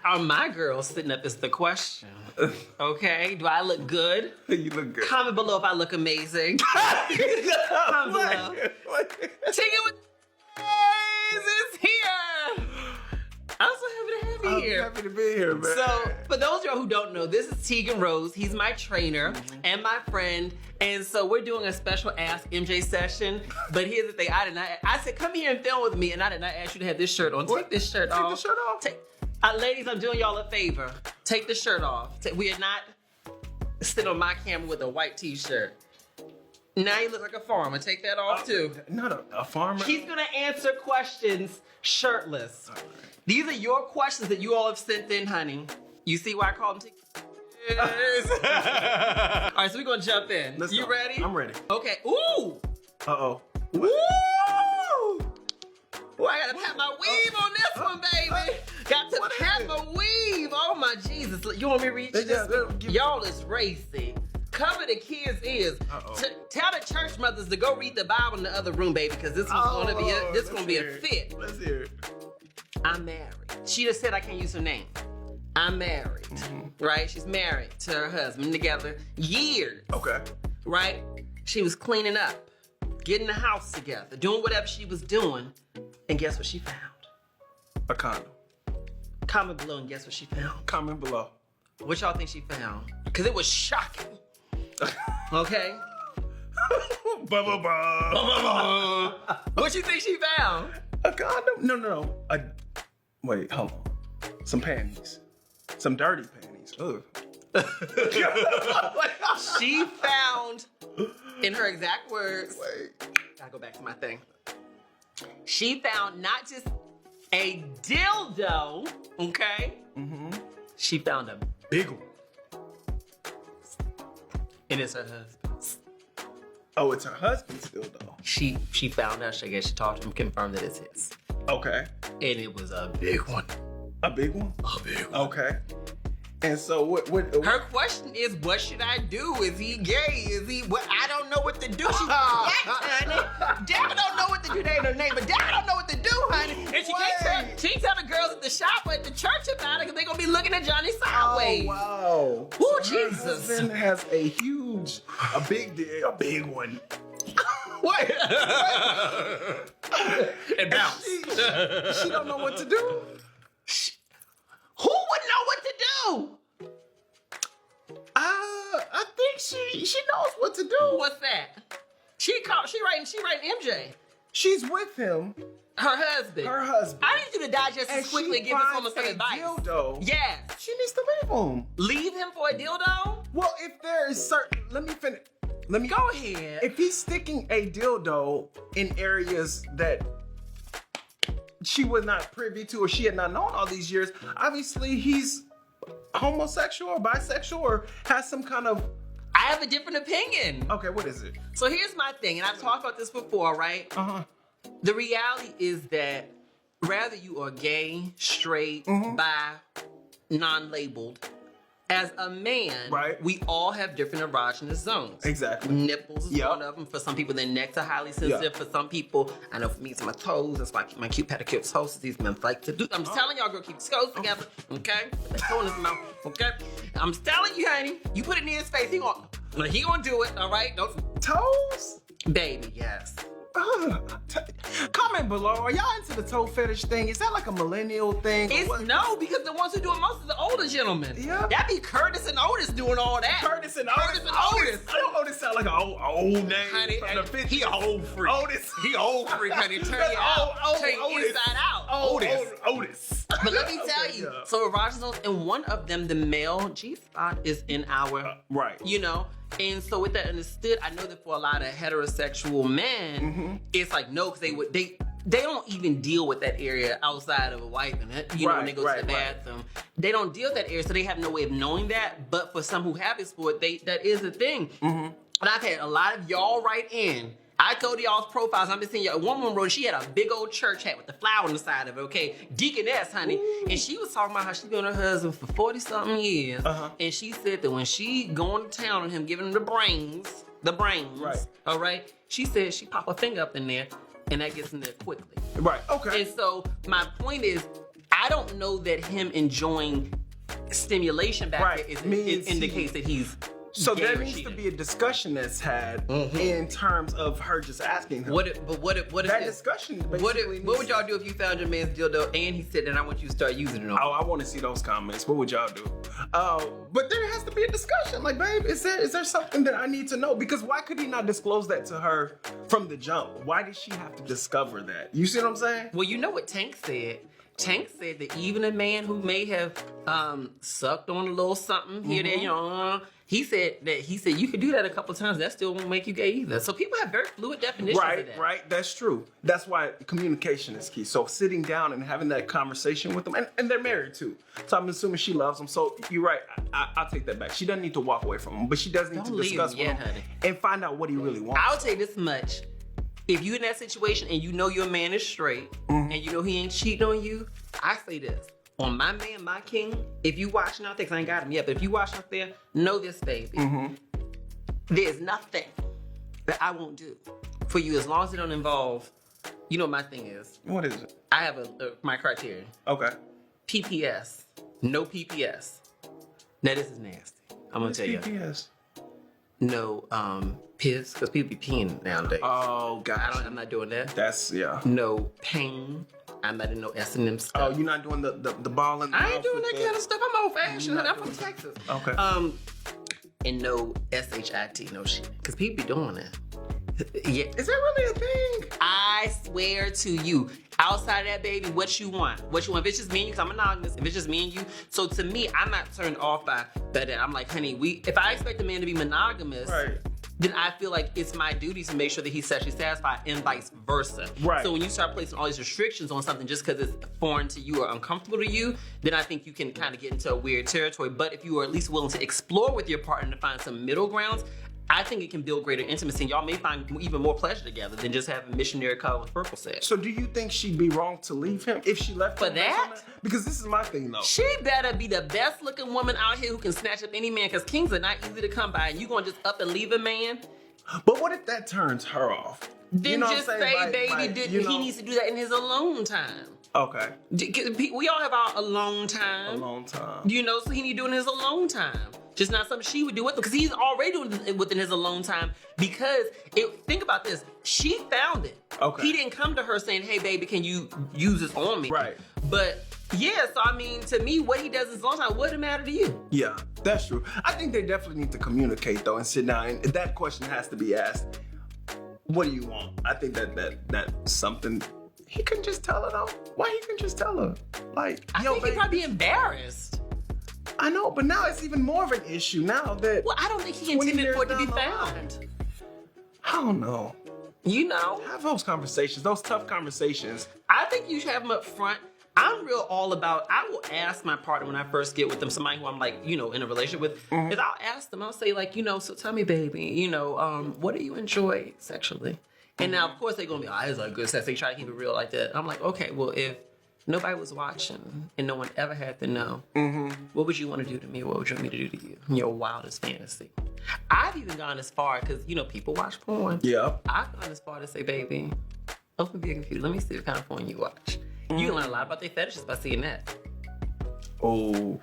Are my girls sitting up is the question. Okay, do I look good? You look good. Comment below if I look amazing. Comment below. Tigger with is here. I'm so happy to have you here. I'm happy to be here, man. So, for those of y'all who don't know, this is Tegan Rose. He's my trainer and my friend. And so we're doing a special Ask MJ session. But here's the thing, I said, come here and film with me, and I did not ask you to have this shirt on. Take this shirt off. Take the shirt off? Ladies, I'm doing y'all a favor. Take the shirt off. We are not sitting on my camera with a white t-shirt. Now you look like a farmer. Take that off too. Not a farmer. He's gonna answer questions shirtless. Right. These are your questions that you all have sent in, honey. You see why I call them yes. All right, so we're gonna jump in. You ready? I'm ready. Okay. Ooh. Uh-oh. Woo! Ooh, I gotta pat my weave on this one, baby. Got to pat my weave. Oh my Jesus. You want me to read this? Y'all is racy. Cover the kids' ears. Tell the church mothers to go read the Bible in the other room, baby, because this one's gonna be a fit. Let's hear it. I'm married. She just said I can't use her name. I'm married, right? She's married to her husband, together years. Okay. Right? She was cleaning up, getting the house together, doing whatever she was doing, and guess what she found? A condom. Comment below and guess what she found. Comment below. What y'all think she found? Because it was shocking. Okay? What you think she found? A condom? No. Wait, hold on. Some panties. Some dirty panties. Ugh. She found, in her exact words, gotta go back to my thing. She found not just a dildo, okay? She found a big one. And it's her husband's. Oh, it's her husband's dildo. She found out, I guess she talked to him, confirmed that it's his. Okay. And it was a big one. A big one? A big one. Okay. And so what her question is, what should I do? Is he gay? Is he what? I don't know what to do. She's honey. Dad don't know what to do. They ain't her name, but Dad don't know what to do, honey. And she can't tell the girls at the shop or at the church about it because they're gonna be looking at Johnny sideways. Oh, wow. Oh, Jesus. Her husband has a big one. What? And bounce. She don't know what to do. Who would know what to do? I think she knows what to do. What's that? She writing MJ. She's with him. Her husband. I need you to digest this quickly and give this woman some advice. Dildo. Yes. She needs to leave him. Leave him for a dildo? Well, if there is certain, let me finish. Go ahead. If he's sticking a dildo in areas that she was not privy to or she had not known all these years, obviously he's homosexual or bisexual or has some kind of... I have a different opinion. Okay, what is it? So here's my thing, and I've talked about this before, right? The reality is that whether you are gay, straight, bi, non-labeled, as a man, we all have different erogenous zones. Exactly. Nipples is one of them. For some people, their necks are highly sensitive. For some people, I know for me, it's my toes. That's why I keep my cute pedicure toes. These men like to do. I'm just telling y'all, girl, keep your toes together, okay? Put that toe in his mouth, okay? I'm telling you, honey, you put it near his face, he gonna do it, all right? Toes? Baby, yes. Comment below. Are y'all into the toe fetish thing? Is that like a millennial thing? No, because the ones who do it most are the older gentlemen. Yeah. That'd be Curtis and Otis doing all that. Curtis and Otis. I don't Otis sound like an old name. Honey, from the 50s. He a old freak. Otis. He old freak, honey. Turn you out. Turn you inside out. Otis. But let me tell you, so erogenous zones, and one of them, the male G-spot, is in our, you know, and so with that understood, I know that for a lot of heterosexual men, it's like, no, because they don't even deal with that area outside of a wife and you know, when they go to the bathroom. They don't deal with that area, so they have no way of knowing that. But for some who have it for it, that is a thing. And I've had a lot of y'all write in. I go to y'all's profiles. I'm just seeing a woman wrote, she had a big old church hat with the flower on the side of it, okay? Deaconess, honey. Ooh. And she was talking about how she's been with her husband for 40-something years. And she said that when she going to town on him, giving him the brains, all right? She said she pop her finger up in there, and that gets in there quickly. Right, okay. And so my point is, I I don't know that him enjoying stimulation back there indicates that he's. So there needs to be a discussion that's had in terms of her just asking him. What if that discussion? What would y'all do if you found your man's dildo and he said, "And I want you to start using it"? Oh, I want to see those comments. What would y'all do? But there has to be a discussion. Like, babe, is there something that I need to know? Because why could he not disclose that to her from the jump? Why did she have to discover that? You see what I'm saying? Well, you know what Tank said. Tank said that even a man who may have sucked on a little something here, there, you know. He said you could do that a couple of times. That still won't make you gay either. So people have very fluid definitions of that. Right. That's true. That's why communication is key. So sitting down and having that conversation with them, and they're married too. So I'm assuming she loves him. So you're right. I'll take that back. She doesn't need to walk away from him, but she does need to discuss with him and find out what he really wants. I'll say this much. If you're in that situation and you know your man is straight and you know he ain't cheating on you, I say this. On my man, my king, if you watching out there, because I ain't got him yet, but if you watching out there, know this, baby. There's nothing that I won't do for you as long as it don't involve, you know what my thing is. What is it? I have my criteria. Okay. PPS. No PPS. Now this is nasty. I'm going to tell you. PPS? No piss, because people be peeing nowadays. Oh, God. I'm not doing that. That's, yeah. No pain. I'm not in no S&M stuff. Oh, you're not doing the ball in the I ain't doing that kind of stuff. I'm old-fashioned. I'm from Texas. Okay. And no SHIT, no shit. Because people be doing that. Yeah. Is that really a thing? I swear to you. Outside of that, baby, what you want? If it's just me and you, because I'm monogamous, if it's just me and you. So to me, I'm not turned off by that. I'm like, honey, if I expect a man to be monogamous, then I feel like it's my duty to make sure that he's sexually satisfied and vice versa. Right. So when you start placing all these restrictions on something just because it's foreign to you or uncomfortable to you, then I think you can kind of get into a weird territory. But if you are at least willing to explore with your partner to find some middle grounds, I think it can build greater intimacy. And y'all may find even more pleasure together than just having missionary colors purple sex. So do you think she'd be wrong to leave him if she left for him? that? Because this is my thing though. She better be the best looking woman out here who can snatch up any man, because kings are not easy to come by. And you gonna just up and leave a man? But what if that turns her off? Then you know just say, baby, he needs to do that in his alone time. Okay. We all have our alone time. Alone time. You know, so he need to do it in his alone time. Just not something she would do with him, because he's already doing it within his alone time. Because think about this, she found it. Okay. He didn't come to her saying, "Hey, baby, can you use this on me?" Right. But yeah, so I mean, to me, what he does in his alone time wouldn't matter to you. Yeah, that's true. I think they definitely need to communicate though and sit down, and that question has to be asked. What do you want? I think that's something he couldn't just tell her though. Why he couldn't just tell her? Like, I think he'd probably be embarrassed. I know, but now it's even more of an issue now that. Well, I don't think he intended for it to be found. I don't know. You know, have those conversations, those tough conversations. I think you should have them up front. I'm real all about, I will ask my partner when I first get with them, somebody who I'm like, you know, in a relationship with, is I'll ask them, I'll say like, you know, so tell me, baby, you know, what do you enjoy sexually? And now, of course, they're going to be, oh, it's like good sex. They try to keep it real like that. And I'm like, okay, well, if nobody was watching and no one ever had to know, what would you want to do to me? What would you want me to do to you? Your wildest fantasy. I've even gone as far, because, you know, people watch porn. Yeah. I've gone as far to say, baby, open be a computer. Let me see what kind of porn you watch. You can learn a lot about their fetishes by seeing that. Oh.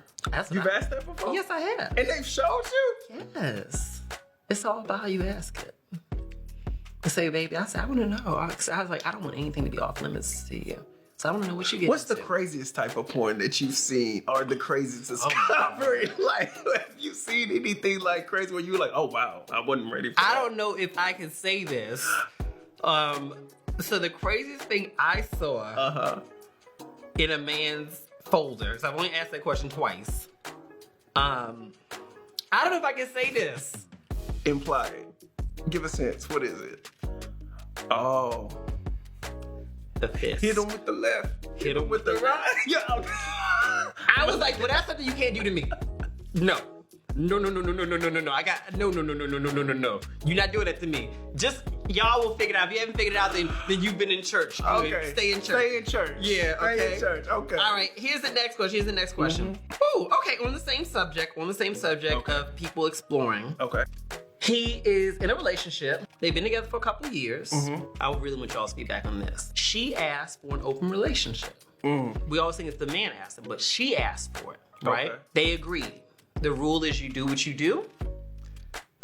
You've asked that before? Yes, I have. And they've showed you? Yes. It's all about how you ask it. I say, baby, I said, I want to know. I was like, I don't want anything to be off limits to you. So I want to know what you get. What's the craziest type of porn that you've seen, or the craziest discovery? Like, have you seen anything like crazy where you were like, oh wow, I wasn't ready for that? I don't know if I can say this. So the craziest thing I saw in a man's folder, so I've only asked that question twice. I don't know if I can say this. Imply it. Give a sense. What is it? Oh. The piss. Hit him with the left. Hit him with the right. Yeah. I was like, well, that's something you can't do to me. No. No. I got no. You're not doing that to me. Just y'all will figure it out. If you haven't figured it out, then you've been in church. Okay. Stay in church. Stay in church. Yeah. Okay. Stay in church. Okay. All right. Here's the next question. Ooh. Okay. On the same subject of people exploring. Okay. He is in a relationship. They've been together for a couple of years. I really want y'all's feedback on this. She asked for an open relationship. We always think it's the man asked him, but she asked for it, right? Okay. They agreed. The rule is you do what you do.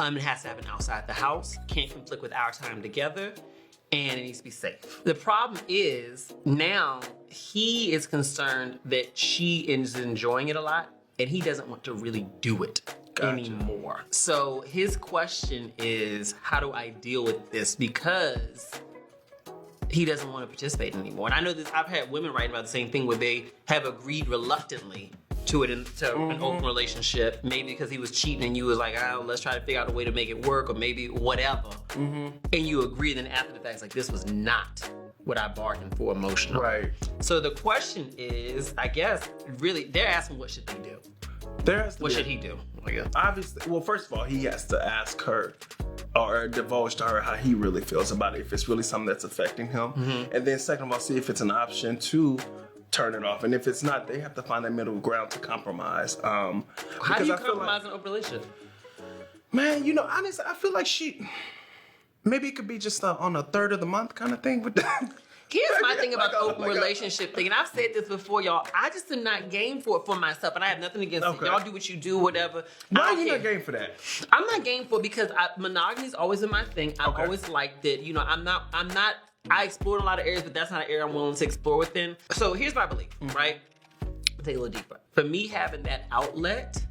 It has to happen outside the house. Can't conflict with our time together. And it needs to be safe. The problem is now he is concerned that she is enjoying it a lot and he doesn't want to really do it anymore. So his question is, how do I deal with this? Because he doesn't want to participate anymore. And I know this, I've had women writing about the same thing where they have agreed reluctantly to it into an open relationship, maybe because he was cheating and you was like, oh, let's try to figure out a way to make it work, or maybe whatever. And you agree, then after the fact, it's like, this was not what I bargained for emotionally. Right. So the question is, I guess, really, they're asking what should they do? What should he do? I guess. Obviously, well, first of all, he has to ask her or divulge to her how he really feels about it, if it's really something that's affecting him. And then second of all, see if it's an option to turn it off. And if it's not, they have to find that middle ground to compromise. How do you compromise an open relationship? Man, honestly, I feel like maybe it could be just on a third of the month kind of thing with that. Here's my thing about the open relationship thing, and I've said this before, y'all. I just am not game for it for myself, and I have nothing against it. Y'all do what you do, whatever. Why are you not game for that? I'm not game for it because monogamy's always been my thing. I've always liked it. I'm not. I explored a lot of areas, but that's not an area I'm willing to explore within. So here's my belief, right? I'll take a little deeper. For me having that outlet,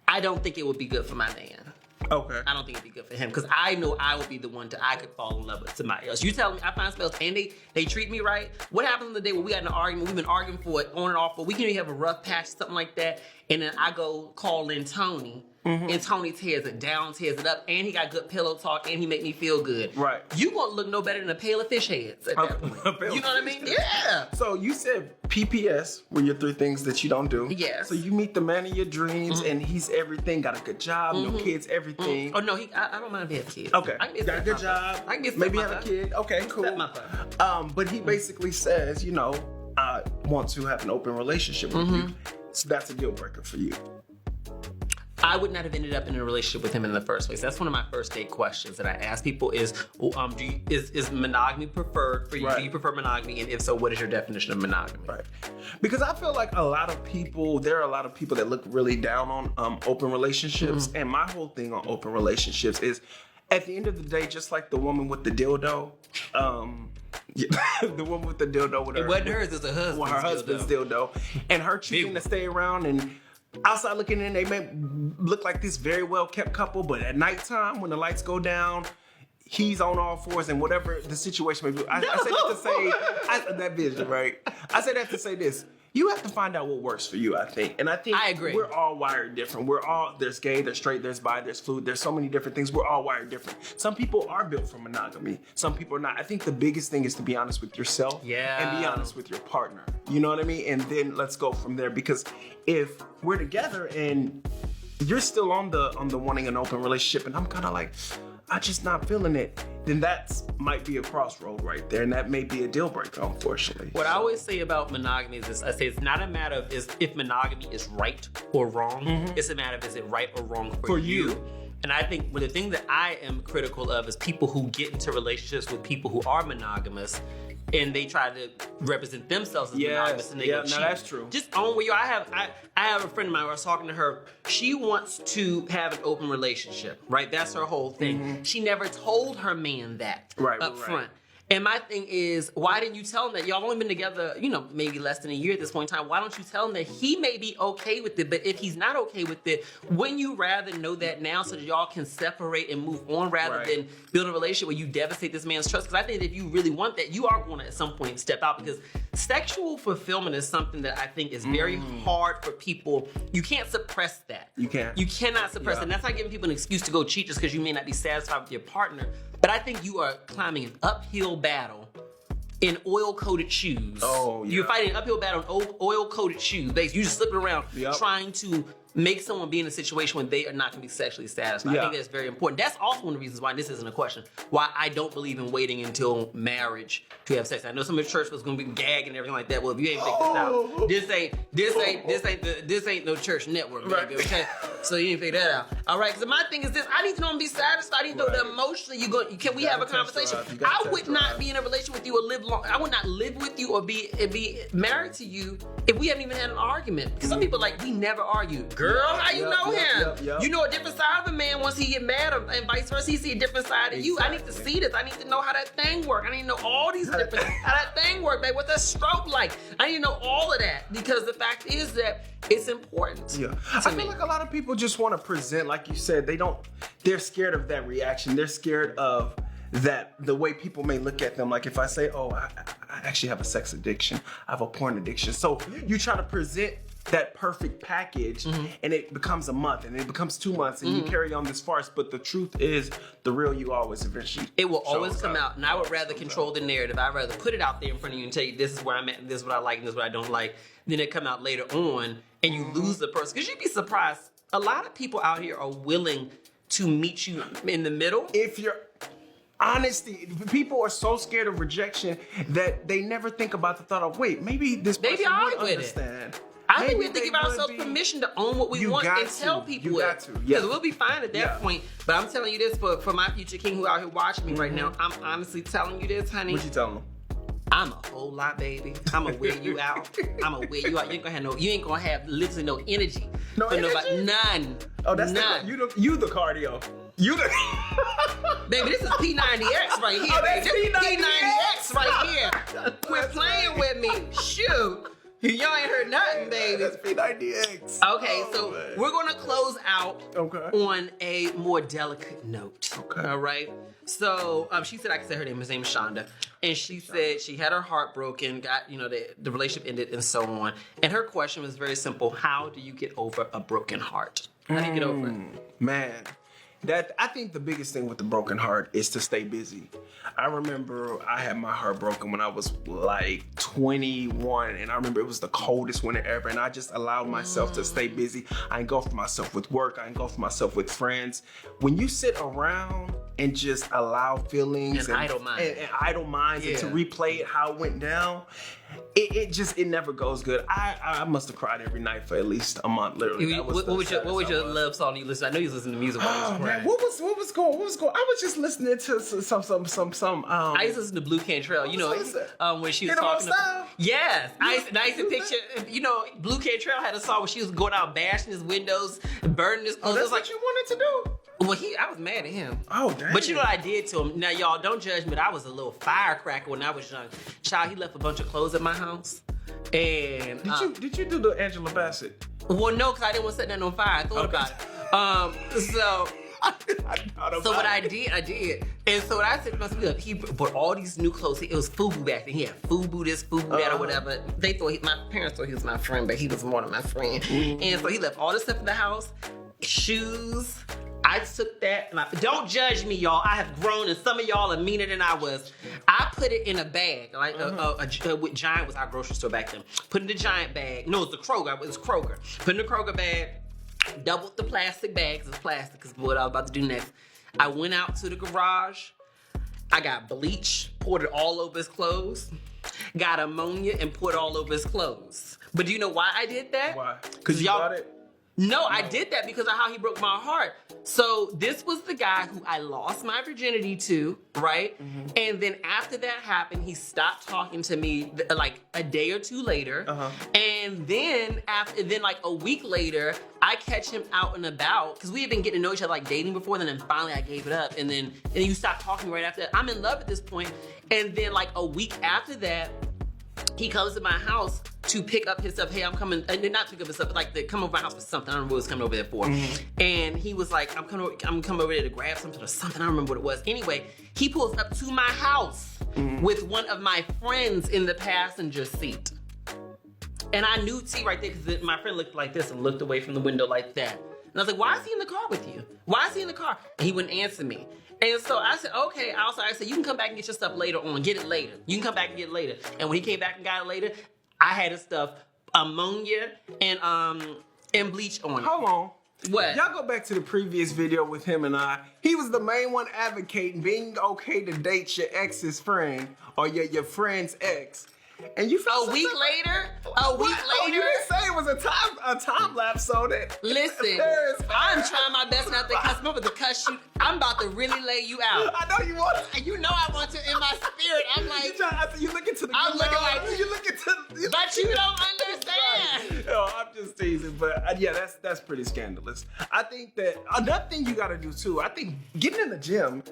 I don't think it would be good for my man. Okay. I don't think it'd be good for him because I know I would be the one I could fall in love with somebody else. You tell me I find spells and they treat me right. What happens on the day when we got in an argument? We've been arguing for it on and off, but we can have a rough patch, something like that, and then I go call in Tony. And Tony tears it down, tears it up, and he got good pillow talk, and he make me feel good. Right. You gonna look no better than a pail of fish heads at that point. You know what I mean? Yeah. So you said PPS were your 3 things that you don't do. Yes. So you meet the man of your dreams, and he's everything, got a good job, no kids, everything. Oh no, I don't mind if he has kids. Okay. I can get got a good job. I can get maybe have a kid. Okay, cool. But he basically says, I want to have an open relationship with you. So that's a deal breaker for you. I would not have ended up in a relationship with him in the first place. That's one of my first date questions that I ask people is monogamy preferred for you? Right. Do you prefer monogamy? And if so, what is your definition of monogamy? Right. Because I feel like there are a lot of people that look really down on open relationships. And my whole thing on open relationships is, at the end of the day, just like the woman with the dildo, the woman with the dildo with her. It wasn't hers, it's her husband's dildo. And her choosing to stay around, and outside looking in, they may look like this very well kept couple, but at nighttime when the lights go down, he's on all fours, and whatever the situation may be. I say that to say that vision, right? I say that to say this. You have to find out what works for you, I think. And I agree. We're all wired different. There's gay, there's straight, there's bi, there's fluid. There's so many different things. We're all wired different. Some people are built for monogamy. Some people are not. I think the biggest thing is to be honest with yourself. And be honest with your partner. You know what I mean? And then let's go from there. Because if we're together and you're still on the wanting an open relationship, and I'm kind of like, I'm just not feeling it, then that might be a crossroad right there, and that may be a deal breaker, unfortunately. What I always say about monogamy is this. I say it's not a matter of if monogamy is right or wrong. It's a matter of is it right or wrong for you. And I think the thing that I am critical of is people who get into relationships with people who are monogamous, and they try to represent themselves as monogamous, and they go cheat. No, that's true. Just own where you are. I have a friend of mine. I was talking to her. She wants to have an open relationship, right? That's her whole thing. She never told her man that up front. And my thing is, why didn't you tell him that? Y'all only been together, maybe less than a year at this point in time. Why don't you tell him that he may be okay with it, but if he's not okay with it, wouldn't you rather know that now so that y'all can separate and move on rather than build a relationship where you devastate this man's trust? Because I think that if you really want that, you are going to at some point step out, because sexual fulfillment is something that I think is very hard for people. You can't suppress that. You can't. You cannot suppress it. And that's not giving people an excuse to go cheat just because you may not be satisfied with your partner. But I think you are climbing an uphill battle in oil-coated shoes. Oh, yeah. You're fighting an uphill battle in oil-coated shoes. Basically, you're just slipping around trying to make someone be in a situation when they are not going to be sexually satisfied. I think that's very important. That's also one of the reasons why this isn't a question. Why I don't believe in waiting until marriage to have sex. I know some of the church was going to be gagging and everything like that. Well, if you ain't figured this out, this ain't no church network, baby. Okay, so you ain't figure that out. All right, because my thing is this: I need to know and be satisfied. I need to know that emotionally you go. Can we have a conversation? I would not be in a relationship with you or live long. I would not live with you or be married to you if we haven't even had an argument. Because some people are like, we never argue. Girl, how you know him? You know a different side of a man once he get mad, and vice versa. He see a different side of you. I need to see this. I need to know how that thing work. I need to know all these different how that thing work, babe. What's that stroke like? I need to know all of that because the fact is that it's important. Yeah, I feel like a lot of people just want to present, like you said, they're scared of that reaction. They're scared of that the way people may look at them. Like if I say, oh, I actually have a sex addiction, I have a porn addiction. So you try to present that perfect package and it becomes a month and it becomes 2 months and you carry on this farce. But the truth is the real you always eventually it will always come out. And I would rather control the narrative. I'd rather put it out there in front of you and tell you this is where I'm at and this is what I like and this is what I don't like. Then it come out later on and you lose the person. Because you'd be surprised. A lot of people out here are willing to meet you in the middle. If you're honesty, people are so scared of rejection that they never think about the thought of, wait, maybe this person would understand. I think we have to give ourselves permission to own what we want and tell people it. Because we'll be fine at that point. But I'm telling you this for my future king who out here watching me right now. I'm honestly telling you this, honey. What you telling them? I'm a whole lot, baby. I'm gonna wear you out. I'm gonna wear you out. You ain't gonna have literally no energy. No for energy? Nobody. None. Oh, that's none. You the cardio. You the baby, this is P90X right here. Oh, that's baby. P90X right here. Quit playing with me. Shoot. Y'all ain't heard nothing, baby. That's P90X. Okay, so we're gonna close out on a more delicate note. Okay. All right. So she said, I can say her name. His name is Shonda, and she said she had her heart broken. Got the relationship ended, and so on. And her question was very simple: how do you get over a broken heart? How do you get over it? Man. I think the biggest thing with the broken heart is to stay busy. I remember I had my heart broken when I was like 21, and I remember it was the coldest winter ever, and I just allowed myself to stay busy. I engulfed myself with work. I engulfed myself with friends. When you sit around and just allow feelings and idle minds and to replay it how it went down, it never goes good. I must have cried every night for at least a month, literally. What was your love song you listened to? I know you listened to music while you was crying. What was going? I was just listening to some. I used to listen to Blue Cantrell. When she was talking. Yes, I used to picture. Blue Cantrell had a song where she was going out bashing his windows, burning his clothes. That's what you wanted to do. Well, I was mad at him. Oh, damn. But you know what I did to him? Now, y'all, don't judge me, but I was a little firecracker when I was young. Child, he left a bunch of clothes at my house. And Did you do the Angela Bassett? Well, no, because I didn't want to set that on fire. I thought about it. So what I did. And so what I said to myself, he bought all these new clothes. It was FUBU back then. He had FUBU this, FUBU that, or whatever. My parents thought he was my friend, but he was more than my friend. Mm-hmm. And so he left all this stuff in the house, shoes. I took that, and don't judge me, y'all. I have grown, and some of y'all are meaner than I was. I put it in a bag, like with Giant was our grocery store back then. Put in the Giant bag. No, it's the Kroger. It was Kroger. Put in the Kroger bag. Doubled the plastic bags. It's plastic, because what I was about to do next. I went out to the garage. I got bleach, poured it all over his clothes. Got ammonia and poured it all over his clothes. But do you know why I did that? Why? Because you bought it? No, I did that because of how he broke my heart. So this was the guy who I lost my virginity to, right? Mm-hmm. And then after that happened, he stopped talking to me like a day or two later. Uh-huh. And then like a week later, I catch him out and about because we had been getting to know each other like dating before. Then finally I gave it up. And then you stopped talking right after that. I'm in love at this point. And then like a week after that, he comes to my house to pick up his stuff. Hey, I'm coming, and not pick up his stuff, but like to come over my house for something. I don't remember what he was coming over there for. Mm-hmm. And he was like, I'm coming over there to grab something or something. I don't remember what it was. Anyway, he pulls up to my house with one of my friends in the passenger seat. And I knew T right there because my friend looked like this and looked away from the window like that. And I was like, why is he in the car with you? Why is he in the car? And he wouldn't answer me. And so I said, okay. I said, you can come back and get your stuff later on. Get it later. You can come back and get it later. And when he came back and got it later, I had his stuff, ammonia and and bleach on it. Hold on. What? Y'all go back to the previous video with him and I. He was the main one advocating being okay to date your ex's friend or your friend's ex. And you feel a week later. Oh, you didn't say it was a time lapse, so that. Listen, I'm trying my best not to cuss. I'm about to cuss you. I'm about to really lay you out. I know you want to. You know I want to in my spirit. I'm like, you looking to the. I'm looking like you looking to. But you don't understand. No, I'm just teasing, but yeah, that's pretty scandalous. I think that another thing you got to do too. I think getting in the gym and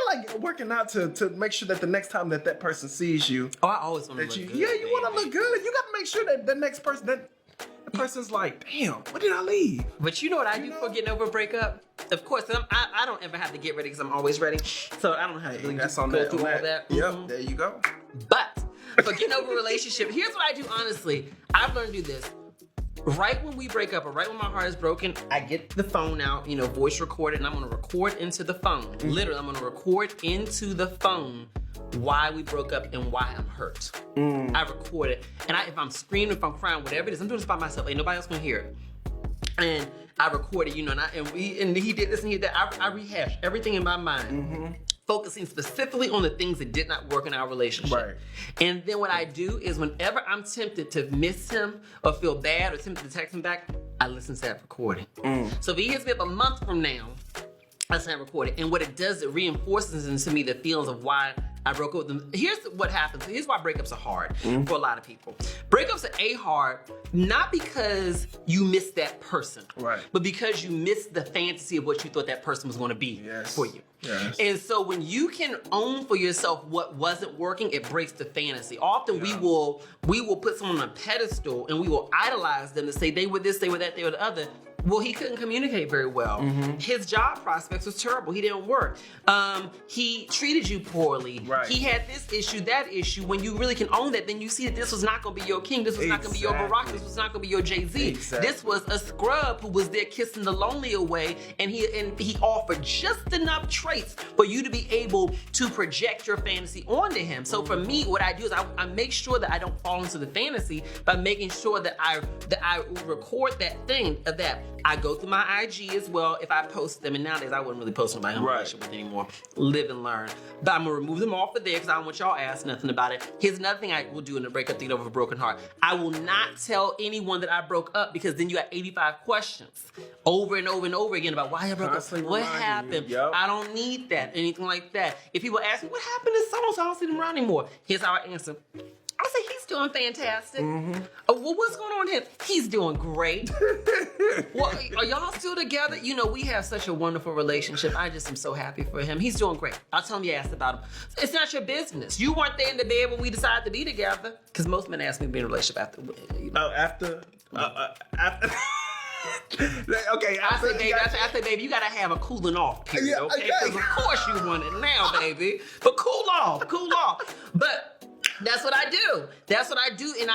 like working out to make sure that the next time that person sees you. Oh, I always want to look good. Yeah, you want to look good. You got to make sure that the next person, the person's like, damn, what did I leave? But you know what I do for getting over a breakup? Of course, I don't ever have to get ready because I'm always ready. So I don't have to really go through all that. Yep, there you go. But for getting over a relationship, here's what I do honestly. I've learned to do this. Right when we break up or right when my heart is broken, I get the phone out, voice record it, and I'm going to record into the phone. Mm-hmm. Literally, I'm going to record into the phone why we broke up and why I'm hurt. I record it. And if I'm screaming, if I'm crying, whatever it is, I'm doing this by myself. Ain't nobody else going to hear it. And I record it, and he did this and he did that. I rehash everything in my mind. Focusing specifically on the things that did not work in our relationship. Right. And then what I do is whenever I'm tempted to miss him or feel bad or tempted to text him back, I listen to that recording. So if he hits me up a month from now, I listen to that recording. And what it does, it reinforces into me the feelings of why I broke up with them. Here's what happens. Here's why breakups are hard for a lot of people. Breakups are hard, not because you missed that person, right, but because you missed the fantasy of what you thought that person was going to be for you. Yes. And so when you can own for yourself what wasn't working, it breaks the fantasy. Often we will put someone on a pedestal and we will idolize them to say they were this, they were that, they were the other. Well, he couldn't communicate very well. His job prospects was terrible. He didn't work. He treated you poorly. Right. He had this issue, that issue. When you really can own that, then you see that this was not going to be your king. This was not going to be your Barack. This was not going to be your Jay-Z. Exactly. This was a scrub who was there kissing the lonely away, and he offered just enough traits for you to be able to project your fantasy onto him. So for me, what I do is I make sure that I don't fall into the fantasy by making sure that I record that thing of that. I go through my IG as well if I post them, and nowadays I wouldn't really post them about him relationship with anymore. Live and learn. But I'm gonna remove them off of there because I don't want y'all to ask nothing about it. Here's another thing I will do in a breakup thing over a broken heart. I will not tell anyone that I broke up because then you got 85 questions over and over and over again about why I broke up. What happened? Yep. I don't need that, anything like that. If people ask me what happened to so-and-so, I don't see them around anymore. Here's how I answer. I say he's doing fantastic. Well, what's going on here? He's doing great. Well, are y'all still together? We have such a wonderful relationship. I just am so happy for him. He's doing great. I'll tell him you asked about him. It's not your business. You weren't there in the bed when we decided to be together. Because most men ask me to be in a relationship after. After. Okay, I say, baby, you gotta have a cooling off period, okay? Because of course you want it now, baby. But cool off. But that's what I do. And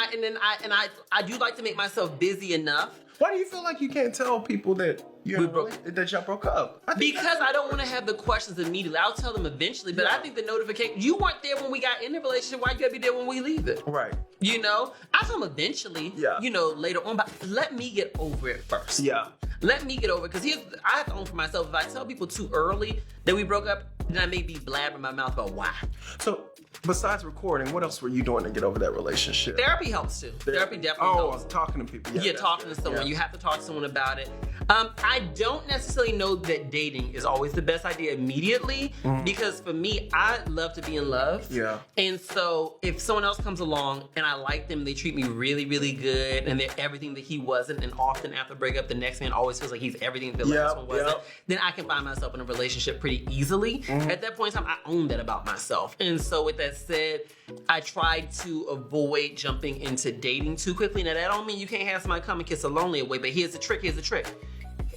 I do like to make myself busy enough. Why do you feel like you can't tell people that y'all broke up? Because I don't want to have the questions immediately. I'll tell them eventually, but I think the notification, you weren't there when we got in the relationship. Why you gotta be there when we leave it? Right. I tell them eventually, later on, but let me get over it first. Yeah. Let me get over it, because I have to own for myself. If I tell people too early that we broke up, then I may be blabbering my mouth about why. So, besides recording, what else were you doing to get over that relationship? Therapy helps too. Therapy definitely helps. Talking to people. Yeah, talking to someone. Yeah. You have to talk to someone about it. I don't necessarily know that dating is always the best idea immediately, because for me, I love to be in love. Yeah. And so if someone else comes along and I like them, they treat me really, really good, and they're everything that he wasn't, and often after breakup, the next man always feels like he's everything that the last one wasn't, then I can find myself in a relationship pretty easily. At that point in time, I own that about myself. And so with that said, I tried to avoid jumping into dating too quickly. Now, that don't mean you can't have somebody come and kiss a lonely away, but here's the trick.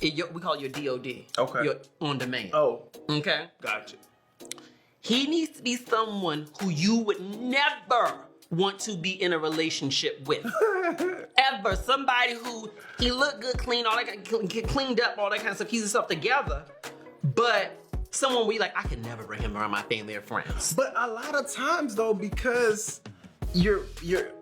We call it your DOD. Okay. Your on demand. Oh. Okay? Gotcha. He needs to be someone who you would never want to be in a relationship with. Ever. Somebody who, he look good, clean, all that, cleaned up, all that kind of stuff, keeps himself together, but someone we like, I could never bring him around my family or friends. But a lot of times though, because you're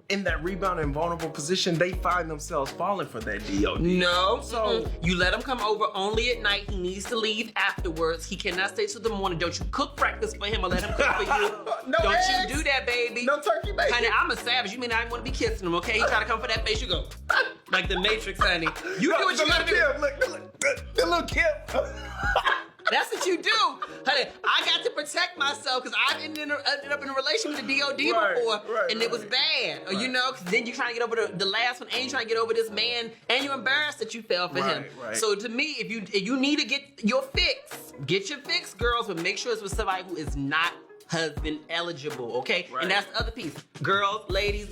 in that rebound and vulnerable position, they find themselves falling for that DOD. No. So you let him come over only at night. He needs to leave afterwards. He cannot stay till the morning. Don't you cook breakfast for him or let him cook for you. No Don't eggs. you do that, baby. No turkey bacon. Honey, I'm a savage. You mean I want to be kissing him, okay? He try to come for that face, you go. Like the Matrix, honey. You do what you gotta do. The little Kim. That's what you do. Honey, I got to protect myself because I ended up in a relationship with the DOD before, and it was bad. Or, you know, because then you're trying to get over the last one, and you're trying to get over this man, and you're embarrassed that you fell for him. Right. So to me, if you need to get your fix, get your fix, girls, but make sure it's with somebody who is not husband eligible, okay? Right. And that's the other piece. Girls, ladies,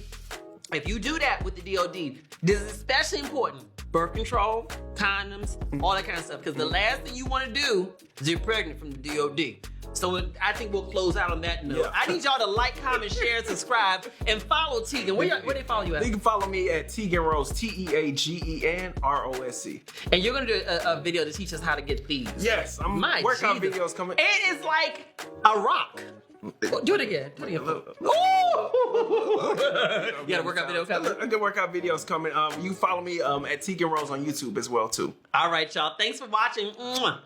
if you do that with the DOD, this is especially important. Birth control, condoms, all that kind of stuff. Because the last thing you want to do is get pregnant from the DOD. So I think we'll close out on that note. Yeah. I need y'all to like, comment, share, and subscribe, and follow Tegan. Where they follow you at? You can follow me at Tegan Rose, TeagenRosc. And you're going to do a video to teach us how to get these. Yes, I'm workout videos coming. It is like a rock. Do it again. Do it again. You got a workout video coming? A good workout videos coming. You follow me at Tegan Rose on YouTube as well, too. All right, y'all. Thanks for watching. Mwah.